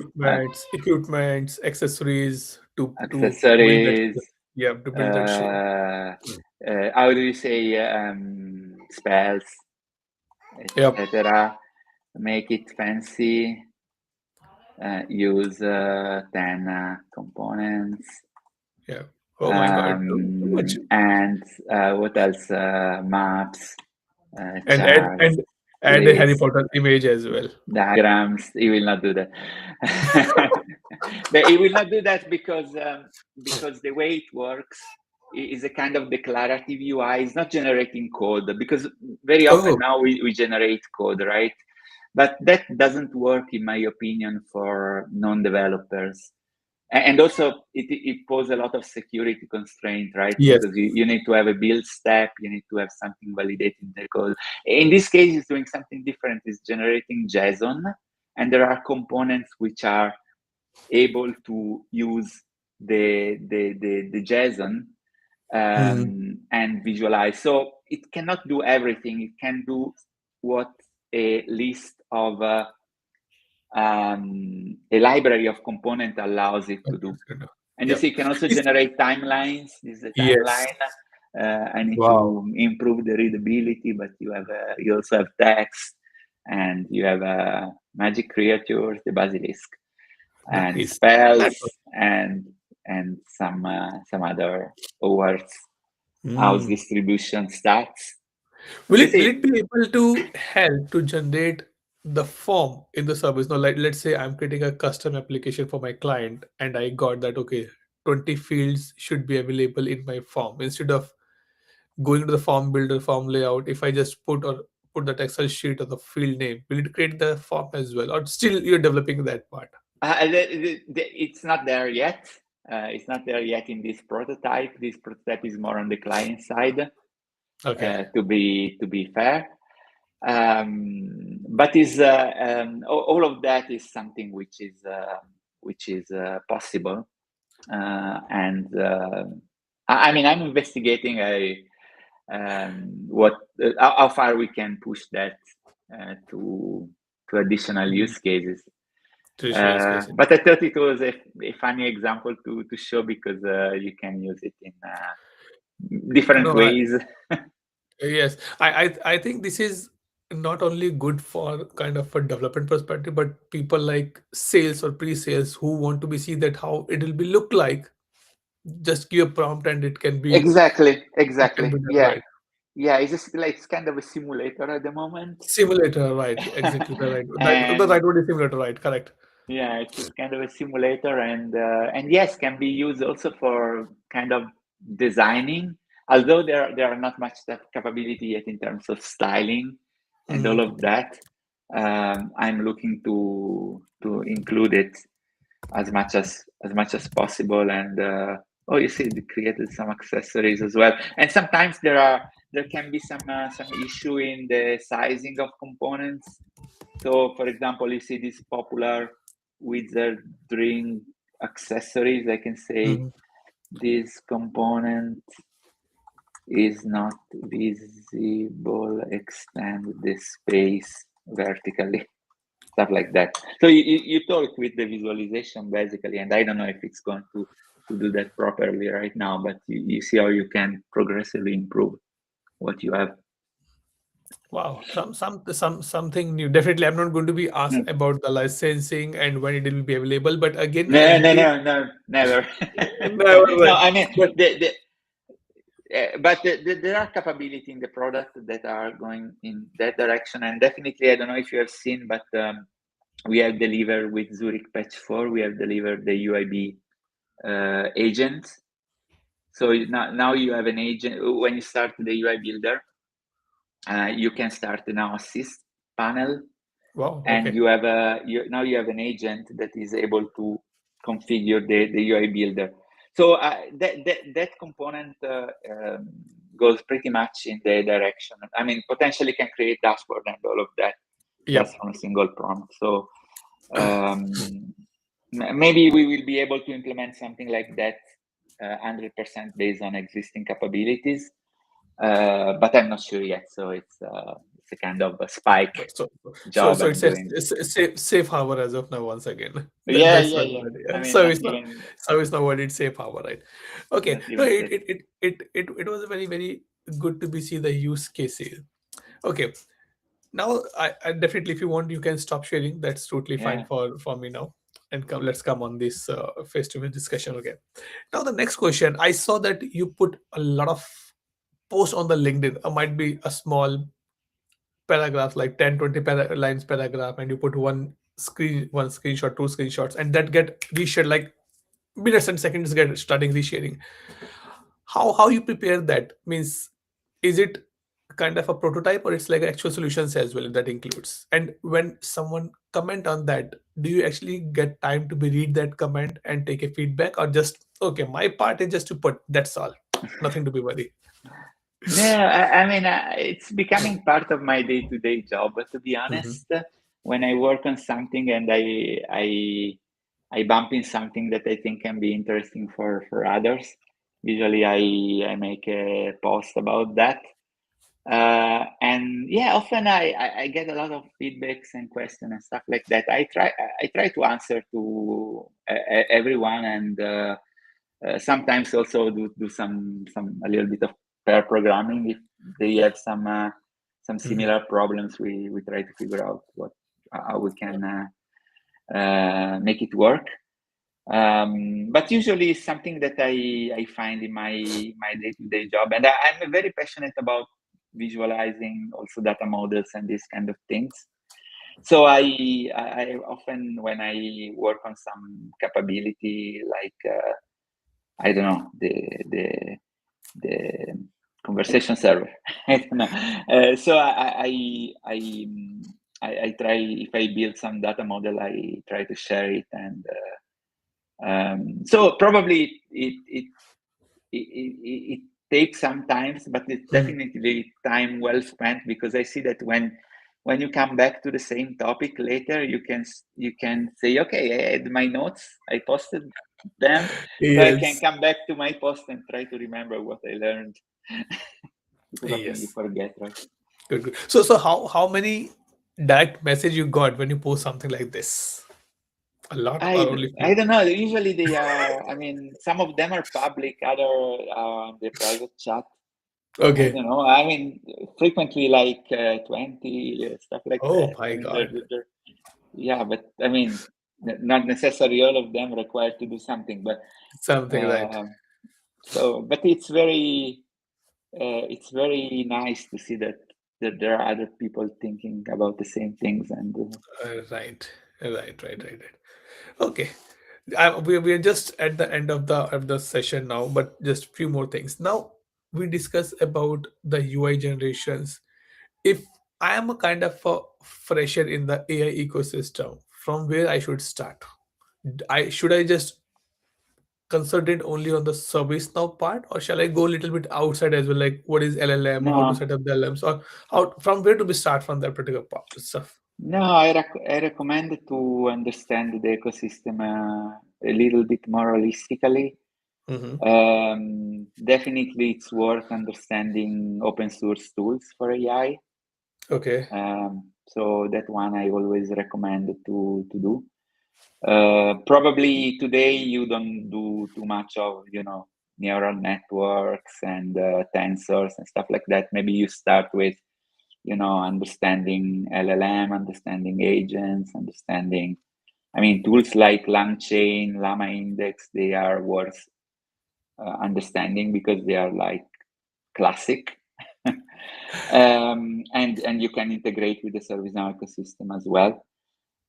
A: equipments, accessories to build that.
B: Accessories.
A: Yeah, to build that show.
B: Uh, how do you say spells,
A: Yep.
B: etc. Make it fancy. Use 10 components.
A: Yeah. Oh my God. Too much.
B: And what else? Maps,
A: And
B: charts,
A: add a Harry
B: lists,
A: Potter image as well.
B: diagrams. He will not do that. But he will not do that because the way it works is a kind of declarative UI. It's not generating code, because very often
A: Oh,
B: now we generate code, right? But that doesn't work, in my opinion, for non-developers. And also it poses a lot of security constraint, right?
A: yes.
B: Because you need to have a build step, you need to have something validating the code. In this case, it's doing something different. It's generating JSON, and there are components which are able to use the JSON
A: Mm,
B: and visualize. So it cannot do everything. It can do what a list of a library of component allows it to
A: okay,
B: do.
A: good.
B: And you
A: Yeah.
B: see, you can also
A: It's,
B: generate timelines. This is a
A: yes.
B: timeline. I need
A: Wow.
B: to improve the readability, but you also have text, and you have magic creatures, the basilisk, and
A: Nice. That
B: spells,
A: was.
B: and some other words, house
A: Mm.
B: distribution stats.
A: Will
B: You
A: it
B: see,
A: be able to help to generate the form in the service? Now, like let's say I'm creating a custom application for my client, and I got that okay, 20 fields should be available in my form. Instead of going to the form builder, form layout, if I just put that Excel sheet or the field name, will it create the form as well? Or still you're developing that part?
B: it's not there yet. It's not there yet in this prototype. This prototype is more on the client side,
A: Okay.
B: to be fair. But is all of that is something which is possible. And I mean, I'm investigating what how far we can push that to additional
A: Mm.
B: use cases.
A: Traditional use cases.
B: But I thought it was a funny example to show, because you can use it in different
A: No,
B: ways.
A: yes, I think this is not only good for kind of a development perspective, but people like sales or pre-sales who want to be see that how it will be look like. Just give a prompt and
B: Exactly,
A: it can
B: exactly.
A: be done
B: Yeah,
A: right.
B: yeah. It's just like it's kind of a simulator at the moment,
A: Simulator, right? Exactly the right. The
B: and
A: right word is simulator, right? Correct.
B: yeah, it's kind of a simulator, and yes, can be used also for kind of designing. Although there are not much that capability yet in terms of styling and all
A: Mm.
B: of that. I'm looking to include it as much as possible. And oh, you see, they created some accessories as well. And sometimes there can be some issue in the sizing of components. So, for example, you see these popular wizarding accessories. I can say
A: Mm.
B: this component is not visible. Extend the space vertically, stuff like that. So you talk with the visualization basically, and I don't know if it's going to do that properly right now, but you see how you can progressively improve what you have.
A: Wow, something new. Definitely, I'm not going to be asked
B: Hmm.
A: about the licensing and when it will be available. But again,
B: No,
A: in
B: no,
A: case
B: no, no, never.
A: never
B: No,
A: right.
B: I mean
A: But
B: there are capability in the product that are going in that direction, and definitely, I don't know if you have seen, but we have delivered with Zurich Patch 4. We have delivered the UIB agent. So now you have an agent. When you start the UI builder, you can start the now assist panel,
A: wow,
B: and
A: okay.
B: now you have an agent that is able to configure the UI builder. So that component goes pretty much in the direction. I mean, potentially can create dashboard and all of that just
A: Yep.
B: from a single prompt. So um, maybe we will be able to implement something like that 100% based on existing capabilities. but I'm not sure yet. So it's a kind of a spike
A: So,
B: job
A: so
B: I'm
A: it's a,
B: doing.
A: safe harbor as of now. Once again,
B: Yeah,
A: that's
B: yeah,
A: one
B: yeah.
A: word.
B: I
A: Yeah.
B: mean,
A: Service now word. It's safe harbor, right? Okay.
B: not
A: No,
B: even safe.
A: it was a very good to be see the use cases. Okay. Now, I definitely, if you want, you can stop sharing. That's totally fine
B: Yeah.
A: for me now. And come, let's come on this face-to-face discussion again. Now, the next question. I saw that you put a lot of posts on the LinkedIn. Might be a small paragraphs like 10 20 lines paragraph, and you put one screenshot, two screenshots, and that get reshared like minutes and seconds get starting resharing. How you prepare that means, is it kind of a prototype, or it's like actual solutions as well that includes? And when someone comment on that, do you actually get time to be read that comment and take a feedback, or just okay, my part is just to put, that's all, nothing to be worried?
B: No, I mean, it's becoming part of my day-to-day job. But to be
A: Hmm.
B: honest, when I work on something and I bump in something that I think can be interesting for others, usually I make a post about that. And yeah, often I get a lot of feedbacks and questions and stuff like that. I try to answer to everyone, and sometimes also do some a little bit of pair programming if they have some
A: Hmm.
B: similar problems. We try to figure out what how we can make it work. But usually it's something that I find in my day-to-day job, and I'm very passionate about visualizing also data models and these kind of things. So I often, when I work on some capability like I don't know, the conversation server. I don't know. So I try, if I build some data model, I try to share it, and so probably it takes some time, but it's
A: Hmm.
B: definitely time well spent, because I see that when you come back to the same topic later, you can say, okay, I had my notes, I posted them, so I can
A: Yes.
B: come back to my post and try to remember what I learned, because often you
A: Yes.
B: forget, right?
A: Good, good. So how many direct message you got when you post something like this? A lot
B: I,
A: or only
B: I
A: few?
B: don't know. Usually they are, I mean, some of them are public, other are on the private chat. I
A: Okay.
B: don't know. I mean, frequently like 20, stuff like
A: Oh
B: that. I
A: my
B: mean,
A: God.
B: yeah, but I mean, not necessarily all of them required to do something, but
A: Something right.
B: but it's very nice to see that there are other people thinking about the same things, and
A: Right. Right. Okay. We are just at the end of the session now, but just few more things. Now we discuss about the UI generations. If I am a kind of a fresher in the AI ecosystem, from where I should start? I just concentrate only on the service now part, or shall I go a little bit outside as well, like what is LLM, how to
B: no,
A: set up the LMs, or how from where to be start from that particular part stuff?
B: no, I recommend to understand the ecosystem a little bit more holistically.
A: Mm-hmm.
B: Definitely, it's worth understanding open source tools for AI.
A: Okay.
B: So that one I always recommend to do. Probably today you don't do too much of neural networks and tensors and stuff like that. Maybe you start with understanding LLM, understanding agents, understanding. I mean, tools like LangChain, Llama Index, they are worth understanding because they are like classic. And you can integrate with the ServiceNow ecosystem as well.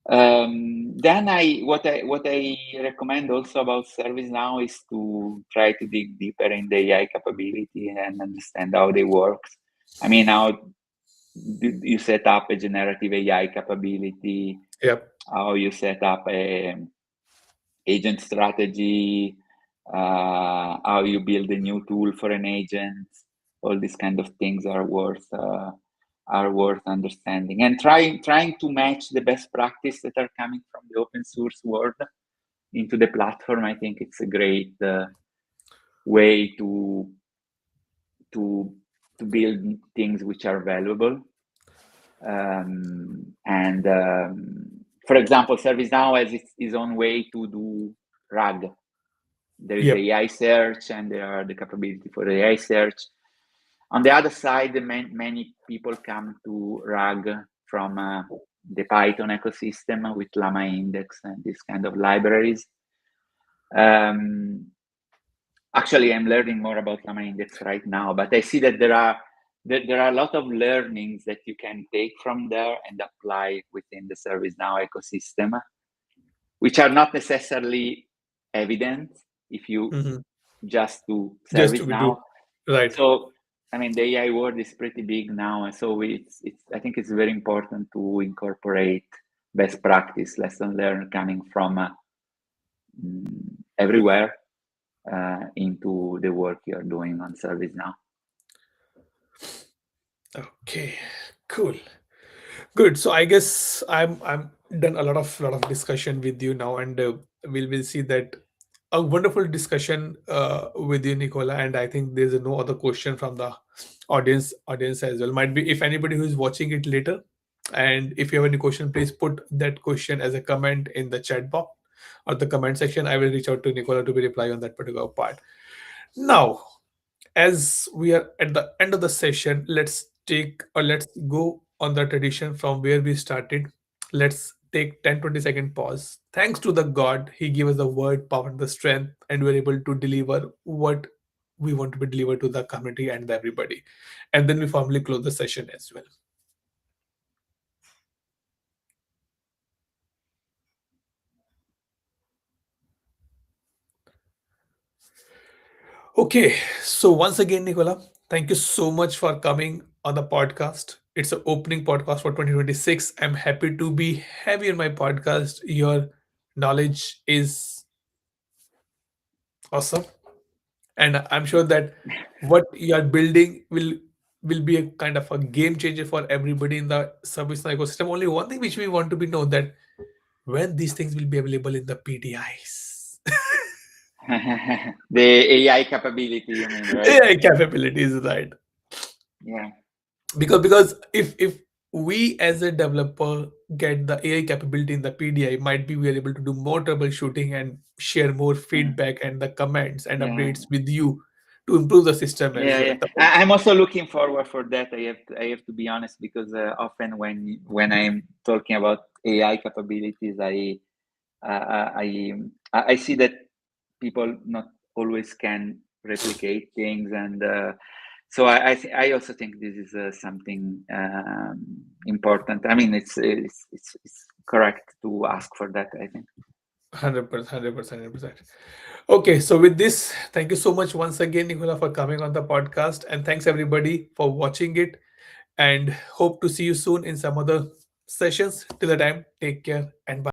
B: Then what I recommend also about ServiceNow is to try to dig deeper in the AI capability and understand how they work. I mean, how you set up a generative AI capability,
A: Yep.
B: how you set up a agent strategy, how you build a new tool for an agent. All these kind of things are worth understanding, and trying to match the best practice that are coming from the open source world into the platform. I think it's a great way to to build things which are valuable. And for example, ServiceNow has its own way to do RAG. There is
A: Yep.
B: AI search, and there are the capability for AI search. On the other side, many people come to RAG from the Python ecosystem with Llama Index and this kind of libraries. Actually, I'm learning more about Llama Index right now, but I see that there are a lot of learnings that you can take from there and apply within the ServiceNow ecosystem, which are not necessarily evident if you
A: Hmm.
B: just do
A: Just to do.
B: ServiceNow.
A: Right.
B: So, I mean, the AI world is pretty big now, and so it's I think it's very important to incorporate best practice, lesson learned coming from everywhere into the work you're doing on ServiceNow.
A: Okay. Cool. Good. So I guess I'm done a lot of discussion with you now, and we'll see that a wonderful discussion with you, Nicola. And I think there's no other question from the audience as well. Might be if anybody who is watching it later, and if you have any question, please put that question as a comment in the chat box or the comment section. I will reach out to Nicola to be reply on that particular part. Now, as we are at the end of the session, let's go on the tradition from where we started. Let's take 10-20 second pause. Thanks to the God, He gave us the word, power, and the strength, and we're able to deliver what we want to be delivered to the community and everybody. And then we formally close the session as well. Okay, so once again, Nicola, thank you so much for coming on the podcast. It's an opening podcast for 2026. I'm happy to be heavy on my podcast. Your knowledge is awesome, and I'm sure that what you are building will be a kind of a game changer for everybody in the service ecosystem. Only one thing which we want to be know that when these things will be available in the PDIs.
B: The AI capability, you mean, right?
A: AI capabilities, right?
B: Yeah,
A: Because if we as a developer get the AI capability in the PDI, might be we are able to do more troubleshooting and share more
B: yeah,
A: feedback and the comments and
B: yeah.
A: updates with you to improve the system as
B: Yeah,
A: well.
B: yeah. I'm also looking forward for that. I have to be honest, because often when I'm talking about AI capabilities, I see that people not always can replicate things, and so I also think this is something important. I mean, it's correct to ask for that, I think.
A: 100%, 100%, 100%. Okay, so with this, thank you so much once again, Nicola, for coming on the podcast, and thanks everybody for watching it. And hope to see you soon in some other sessions. Till the time, take care and bye.